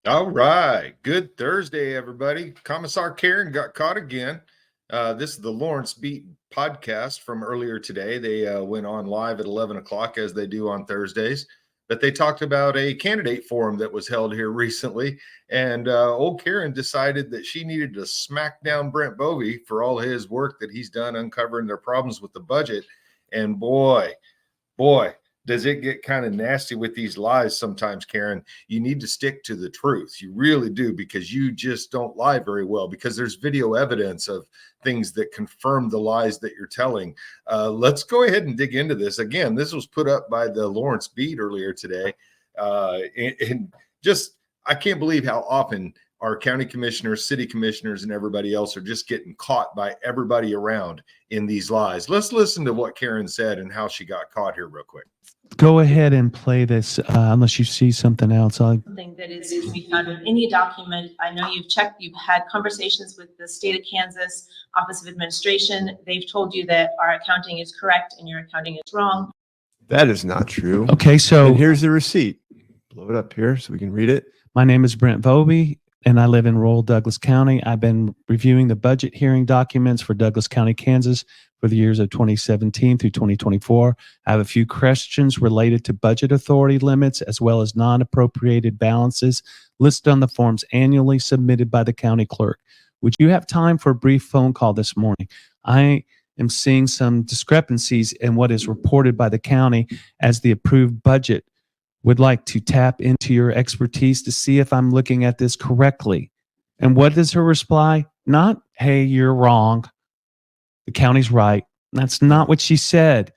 All right. Good Thursday, everybody. Commissar Karen got caught again. This is the Lawrence Beat podcast from earlier today. They went on live at 11 o'clock as they do on Thursdays. But they talked about a candidate forum that was held here recently. And old Karen decided that she needed to smack down Brent Bovee for all his work that he's done uncovering their problems with the budget. And boy, does it get kind of nasty with these lies sometimes, Karen. You need to stick to the truth. You really do, because you just don't lie very well, because there's video evidence of things that confirm the lies that you're telling. Let's go ahead and dig into this. Again, this was put up by the Lawrence Beat earlier today. And just, I can't believe how often our county commissioners, city commissioners, and everybody else are just getting caught by everybody around in these lies. Let's listen to what Karen said and how she got caught here real quick. Go ahead and play this unless you see something else. Something that is to be found in any document. I know you've had conversations with the state of Kansas Office of Administration. They've told you that our accounting is correct and your accounting is wrong. That is not true. Okay, so and here's the receipt. Blow it up here so we can read it. My name is Brent Bovee, and I live in rural Douglas County. I've been reviewing the budget hearing documents for Douglas County, Kansas for the years of 2017 through 2024. I have a few questions related to budget authority limits as well as non-appropriated balances listed on the forms annually submitted by the county clerk. Would you have time for a brief phone call this morning? I am seeing some discrepancies in what is reported by the county as the approved budget. Would like to tap into your expertise to see if I'm looking at this correctly. And what is her reply? Not, hey, you're wrong. The county's right. That's not what she said.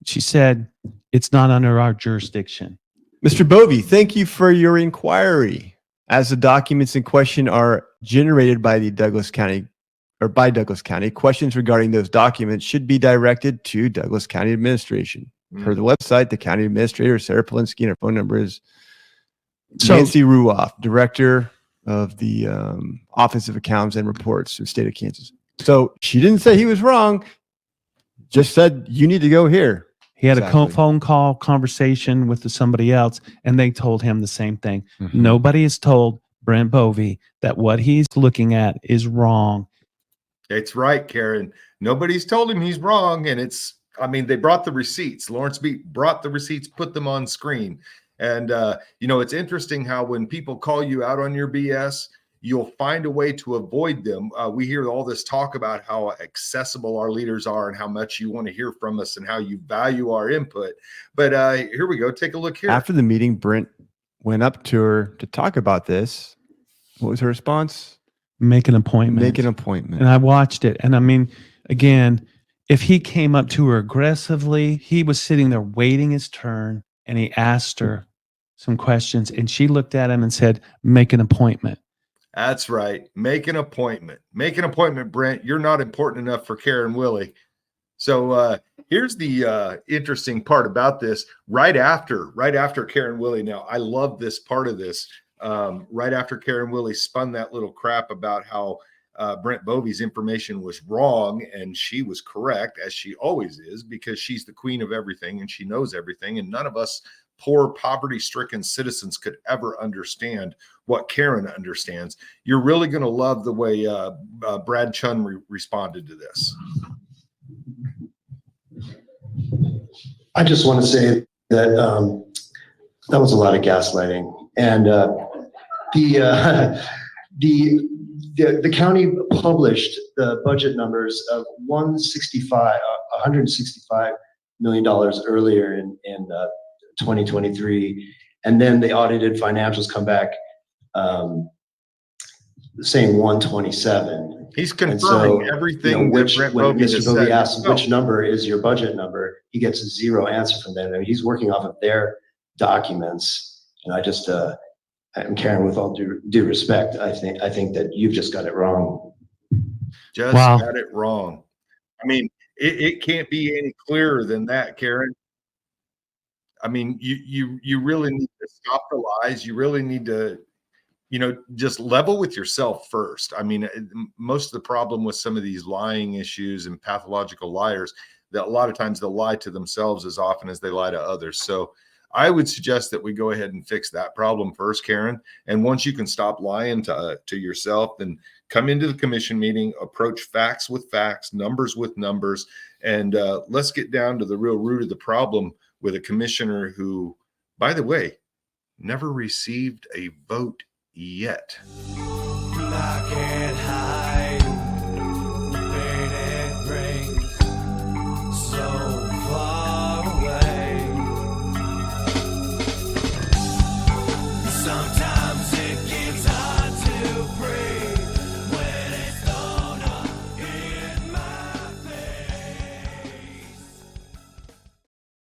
She said, it's not under our jurisdiction. Mr. Bovee, thank you for your inquiry. As the documents in question are generated by the Douglas County, questions regarding those documents should be directed to Douglas County Administration. Per the website, the county administrator, Sarah Polinsky, and her phone number is Nancy Ruoff, director of the Office of Accounts and Reports in the state of Kansas. So she didn't say he was wrong, just said you need to go here. He had a phone call conversation with somebody else, and they told him the same thing. Mm-hmm. Nobody has told Brent Bovee that what he's looking at is wrong. It's right, Karen. Nobody's told him he's wrong, and they brought the receipts. Lawrence Beat brought the receipts, put them on screen. And, it's interesting how when people call you out on your BS, you'll find a way to avoid them. We hear all this talk about how accessible our leaders are and how much you want to hear from us and how you value our input. But here we go. Take a look here. After the meeting, Brent went up to her to talk about this. What was her response? Make an appointment. Make an appointment. And I watched it. And again, if he came up to her aggressively, he was sitting there waiting his turn, and he asked her some questions, and she looked at him and said, make an appointment. That's right. Make an appointment. Make an appointment, Brent. You're not important enough for Karen Willie. So here's the interesting part about this. Right after Karen Willie, now I love this part of this. Right after Karen Willie spun that little crap about how Brent Bovee's information was wrong and she was correct, as she always is, because she's the queen of everything and she knows everything, and none of us poor poverty-stricken citizens could ever understand what Karen understands. You're really going to love the way Brad Chun responded to this. I just want to say that that was a lot of gaslighting, and the county published the budget numbers of $165 million earlier in 2023, and then the audited financials come back saying 127. He's confirming everything. When Mr. Bovee asks which number is your budget number, he gets a zero answer from them. I mean, he's working off of their documents, and I just and Karen, with all due respect, I think that you've just got it wrong. Got it wrong. I mean, it can't be any clearer than that, Karen. I mean, you really need to stop the lies. You really need to, just level with yourself first. I mean, most of the problem with some of these lying issues and pathological liars, that a lot of times they'll lie to themselves as often as they lie to others. So I would suggest that we go ahead and fix that problem first, Karen. And once you can stop lying to yourself, then come into the commission meeting, approach facts with facts, numbers with numbers, and let's get down to the real root of the problem with a commissioner who, by the way, never received a vote yet. I can't hide.